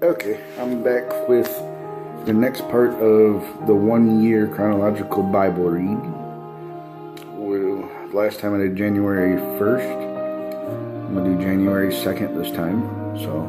Okay, I'm back with the next part of the 1 year chronological Bible read. Last time I did January 1st. I'm going to do January 2nd this time. So,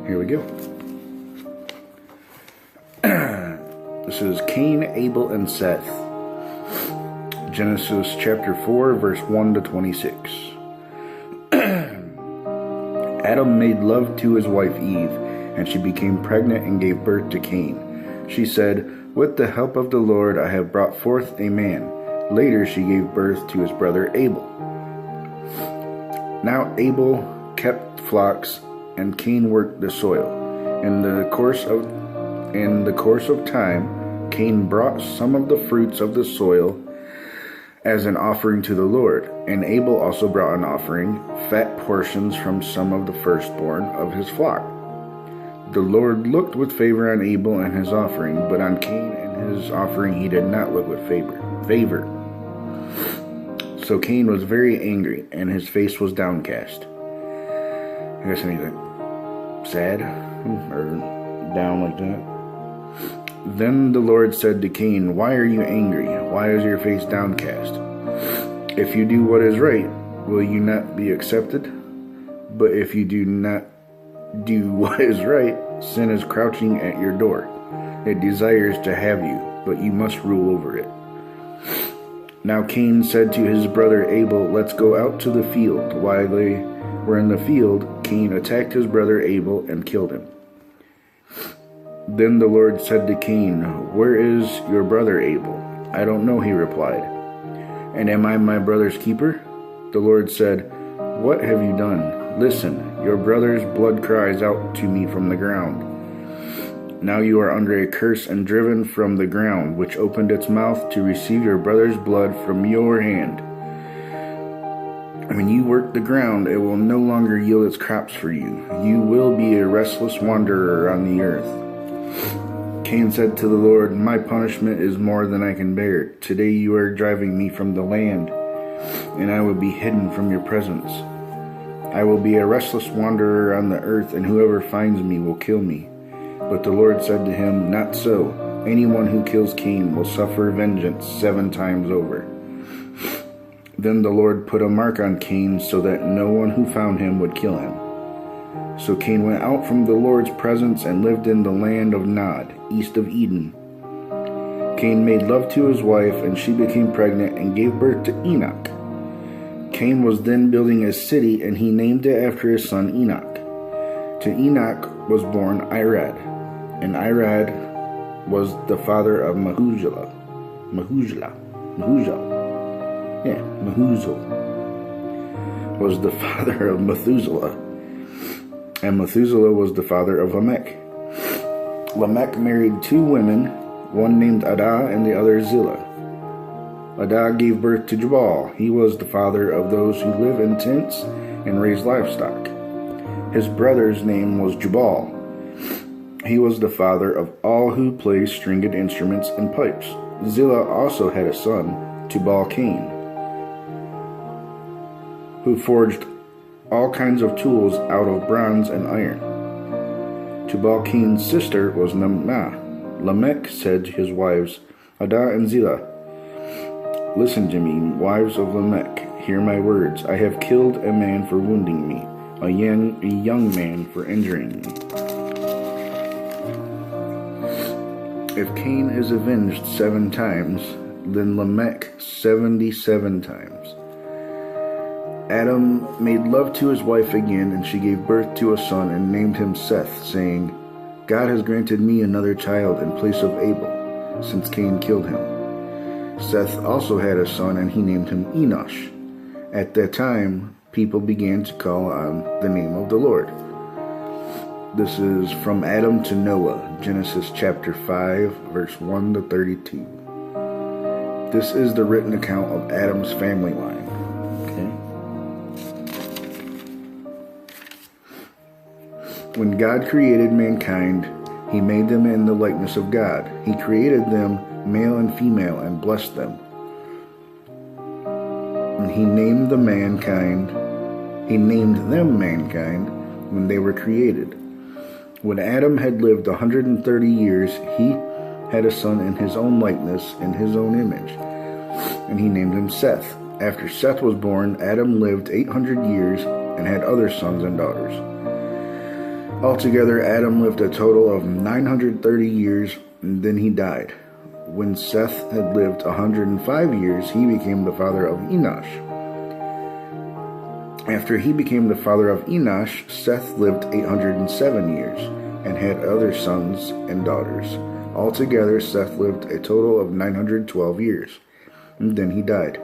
here we go. This is Cain, Abel, and Seth. Genesis chapter 4, verse 1 to 26. Adam made love to his wife Eve, and she became pregnant and gave birth to Cain. She said, "With the help of the Lord I have brought forth a man." Later she gave birth to his brother Abel. Now Abel kept flocks, and Cain worked the soil. In the course of time, Cain brought some of the fruits of the soil as an offering to the Lord, and Abel also brought an offering, fat portions from some of the firstborn of his flock. The Lord looked with favor on Abel and his offering, but on Cain and his offering he did not look with favor. So Cain was very angry, and his face was downcast. I guess anything sad or down like that. Then the Lord said to Cain, "Why are you angry? Why is your face downcast? If you do what is right, will you not be accepted? But if you do not do what is right, sin is crouching at your door. It desires to have you, but you must rule over it." Now Cain said to his brother Abel, "Let's go out to the field." While they were in the field, Cain attacked his brother Abel and killed him. Then the Lord said to Cain, "Where is your brother Abel?" "I don't know," he replied. "And am I my brother's keeper?" The Lord said, "What have you done? Listen, your brother's blood cries out to me from the ground. Now you are under a curse and driven from the ground, which opened its mouth to receive your brother's blood from your hand. When you work the ground, it will no longer yield its crops for you. You will be a restless wanderer on the earth." Cain said to the Lord, "My punishment is more than I can bear. Today you are driving me from the land, and I will be hidden from your presence. I will be a restless wanderer on the earth, and whoever finds me will kill me." But the Lord said to him, "Not so. Anyone who kills Cain will suffer vengeance 7 times over." Then the Lord put a mark on Cain so that no one who found him would kill him. So Cain went out from the Lord's presence and lived in the land of Nod, east of Eden. Cain made love to his wife, and she became pregnant and gave birth to Enoch. Cain was then building a city, and he named it after his son Enoch. To Enoch was born Irad, and Irad was the father of Mahuzal was the father of Methuselah, and Methuselah was the father of Lamech. Lamech married 2 women, one named Adah and the other Zillah. Adah gave birth to Jubal. He was the father of those who live in tents and raise livestock. His brother's name was Jubal. He was the father of all who play stringed instruments and pipes. Zillah also had a son, Tubal-Cain, who forged all kinds of tools out of bronze and iron. Tubal-Cain's sister was Naamah. Lamech said to his wives, Adah and Zillah, "Listen to me, wives of Lamech, hear my words. I have killed a man for wounding me, a young man for injuring me." If Cain is avenged 7 times, then Lamech 77 times. Adam made love to his wife again, and she gave birth to a son and named him Seth, saying, "God has granted me another child in place of Abel, since Cain killed him." Seth also had a son, and he named him Enosh. At that time, people began to call on the name of the Lord. This is from Adam to Noah, Genesis chapter 5, verse 1 to 32. This is the written account of Adam's family line. Okay. When God created mankind, he made them in the likeness of God. He created them male and female and blessed them. And he named them mankind when they were created. When Adam had lived 130 years, he had a son in his own likeness, in his own image, and he named him Seth. After Seth was born, Adam lived 800 years and had other sons and daughters. Altogether, Adam lived a total of 930 years, and then he died. When Seth had lived 105 years, he became the father of Enosh. After he became the father of Enosh, Seth lived 807 years and had other sons and daughters. Altogether, Seth lived a total of 912 years, and then he died.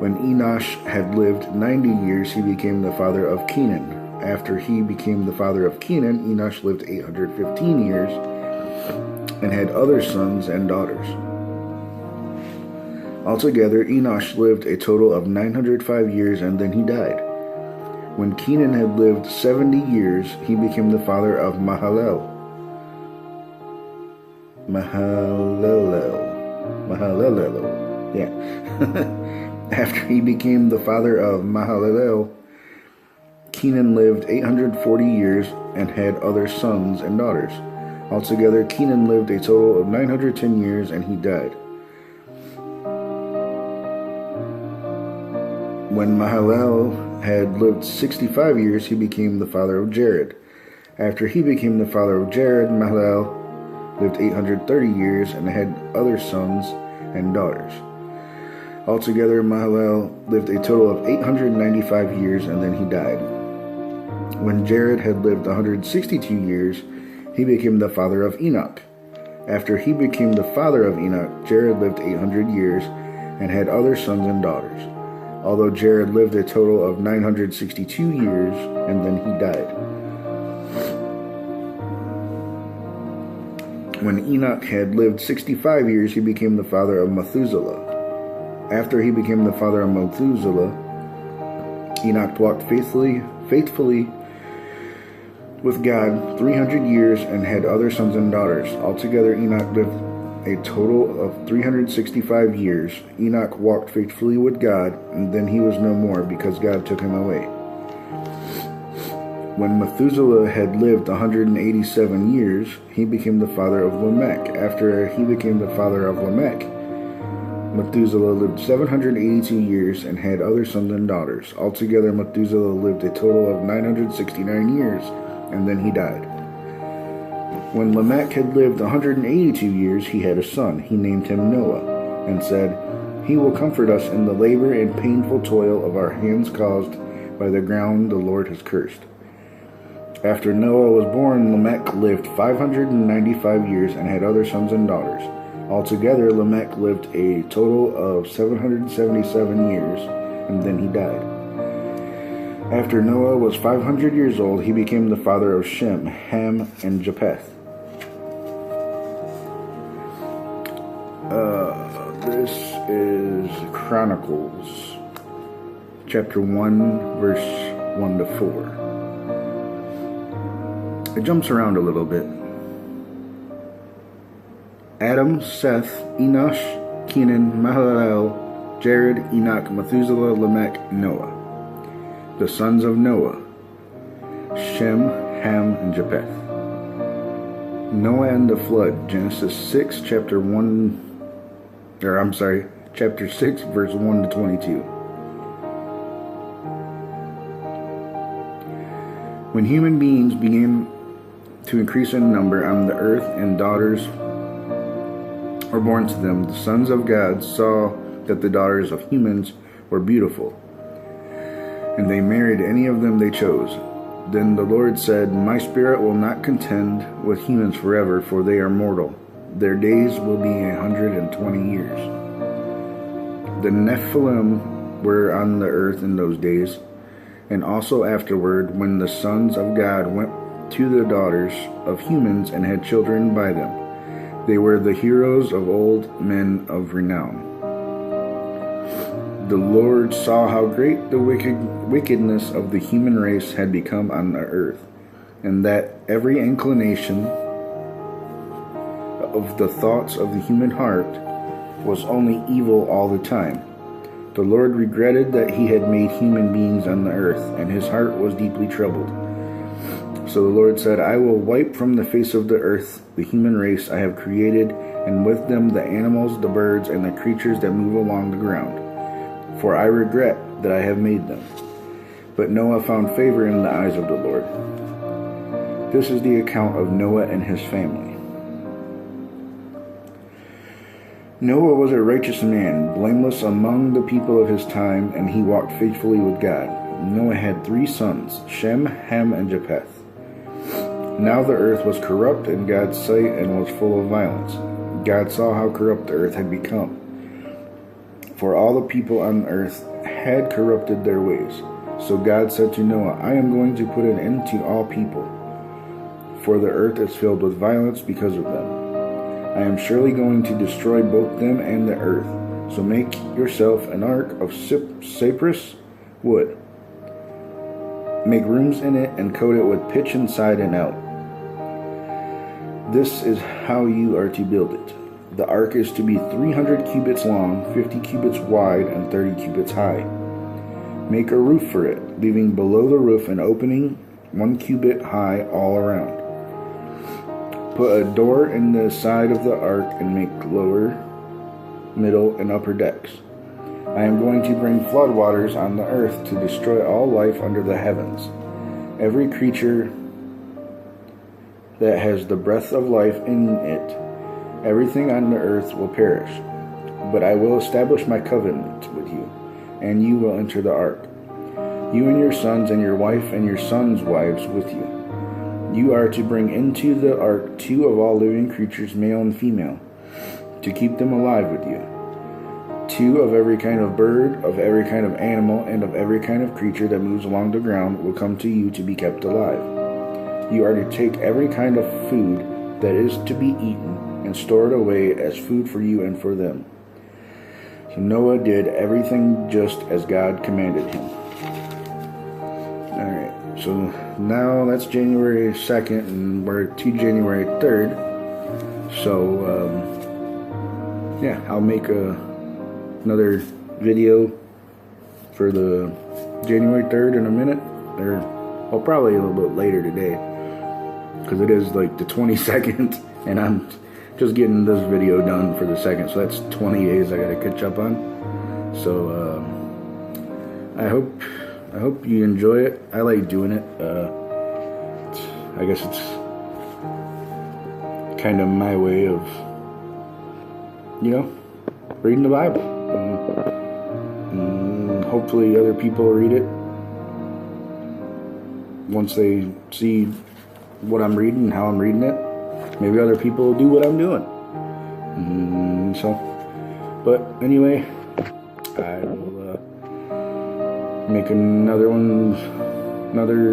When Enosh had lived 90 years, he became the father of Kenan. After he became the father of Kenan, Enosh lived 815 years and had other sons and daughters. Altogether, Enosh lived a total of 905 years, and then he died. When Kenan had lived 70 years, he became the father of Mahalalel. Yeah. After he became the father of Mahalalel, Kenan lived 840 years and had other sons and daughters. Altogether, Kenan lived a total of 910 years, and he died. When Mahalalel had lived 65 years, he became the father of Jared. After he became the father of Jared, Mahalalel lived 830 years and had other sons and daughters. Altogether, Mahalalel lived a total of 895 years, and then he died. When Jared had lived 162 years, he became the father of Enoch. After he became the father of Enoch, Jared lived 800 years and had other sons and daughters. Although Jared lived a total of 962 years, and then he died. When Enoch had lived 65 years, he became the father of Methuselah. After he became the father of Methuselah, Enoch walked faithfully with God 300 years and had other sons and daughters. Altogether, Enoch lived a total of 365 years. Enoch walked faithfully with God, and then he was no more because God took him away. When Methuselah had lived 187 years, he became the father of Lamech. After he became the father of Lamech, Methuselah lived 782 years and had other sons and daughters. Altogether, Methuselah lived a total of 969 years, and then he died. When Lamech had lived 182 years, he had a son. He named him Noah, and said, "He will comfort us in the labor and painful toil of our hands caused by the ground the Lord has cursed." After Noah was born, Lamech lived 595 years and had other sons and daughters. Altogether, Lamech lived a total of 777 years, and then he died. After Noah was 500 years old, he became the father of Shem, Ham, and Japheth. This is Chronicles, chapter 1, verse 1 to 4. It jumps around a little bit. Adam, Seth, Enosh, Kenan, Mahalalel, Jared, Enoch, Methuselah, Lamech, Noah. The sons of Noah: Shem, Ham, and Japheth. Noah and the flood. Genesis 6, chapter 6, verse 1 to 22. When human beings began to increase in number on the earth and daughters were born to them, the sons of God saw that the daughters of humans were beautiful, and they married any of them they chose. Then the Lord said, "My spirit will not contend with humans forever, for they are mortal. Their days will be 120 years." The Nephilim were on the earth in those days, and also afterward, when the sons of God went to the daughters of humans and had children by them. They were the heroes of old, men of renown. The Lord saw how great the wickedness of the human race had become on the earth, and that every inclination of the thoughts of the human heart was only evil all the time. The Lord regretted that he had made human beings on the earth, and his heart was deeply troubled. So the Lord said, I will wipe from the face of the earth the human race I have created, and with them the animals, the birds, and the creatures that move along the ground. For I regret that I have made them. But Noah found favor in the eyes of the Lord. This is the account of Noah and his family. Noah was a righteous man, blameless among the people of his time, and he walked faithfully with God. Noah had 3 sons, Shem, Ham, and Japheth. Now the earth was corrupt in God's sight and was full of violence. God saw how corrupt the earth had become, for all the people on earth had corrupted their ways. So God said to Noah, I am going to put an end to all people, for the earth is filled with violence because of them. I am surely going to destroy both them and the earth. So make yourself an ark of cypress wood. Make rooms in it and coat it with pitch inside and out. This is how you are to build it. The ark is to be 300 cubits long, 50 cubits wide, and 30 cubits high. Make a roof for it, leaving below the roof an opening 1 cubit high all around. Put a door in the side of the ark and make lower, middle, and upper decks. I am going to bring floodwaters on the earth to destroy all life under the heavens. Every creature that has the breath of life in it, everything on the earth will perish. But I will establish my covenant with you, and you will enter the ark, you and your sons and your wife and your sons' wives with you. You are to bring into the ark 2 of all living creatures, male and female, to keep them alive with you. 2 of every kind of bird, of every kind of animal, and of every kind of creature that moves along the ground will come to you to be kept alive. You are to take every kind of food that is to be eaten and store it away as food for you and for them. So Noah did everything just as God commanded him. Alright, so now that's January 2nd and we're to January 3rd. So, yeah, I'll make another video for the January 3rd in a minute. Well, probably a little bit later today, because it is like the 22nd, and I'm just getting this video done for the 2nd, so that's 20 days I gotta catch up on. So I hope you enjoy it. I like doing it. I guess it's kind of my way of, reading the Bible. And hopefully other people read it once they see what I'm reading and how I'm reading it. Maybe other people will do what I'm doing. But anyway, I will make another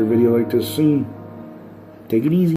video like this soon. Take it easy.